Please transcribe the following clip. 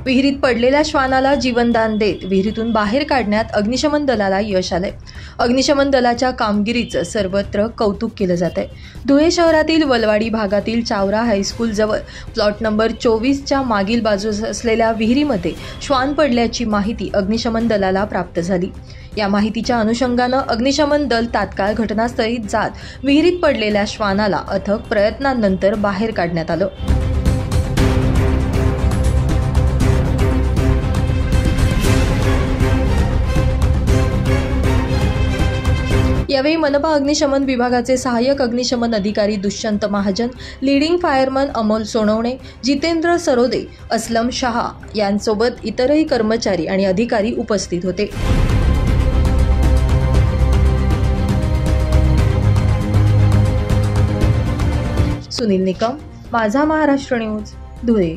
विहिरीत पडलेल्या श्वानाला जीवनदान देत विहिरीतून बाहेर काढण्यात अग्निशमन दलाला यश आलंय। अग्निशमन दलाच्या कामगिरीचं सर्वत्र कौतुक केलं जातंय। धुळे शहरातील वलवाडी भागातील चावरा हायस्कूल जवळ प्लॉट नंबर 24च्या मागील बाजूस असलेल्या विहिरीमध्ये श्वान पडल्याची माहिती अग्निशमन दलाला प्राप्त झाली। या माहितीच्या अनुषंगानं अग्निशमन दल तात्काळ घटनास्थळी जात विहिरीत पडलेल्या श्वानाला अथक प्रयत्नांनंतर बाहेर काढण्यात आलं। यावेळी मनपा अग्निशमन विभागाचे सहाय्यक अग्निशमन अधिकारी दुष्यंत महाजन, लीडिंग फायरमन अमोल सोनवणे, जितेंद्र सरोदे, असलम शहा यांसोबत इतरही कर्मचारी आणि अधिकारी उपस्थित होते। सुनील निकम, माझा महाराष्ट्र न्यूज, धुळे।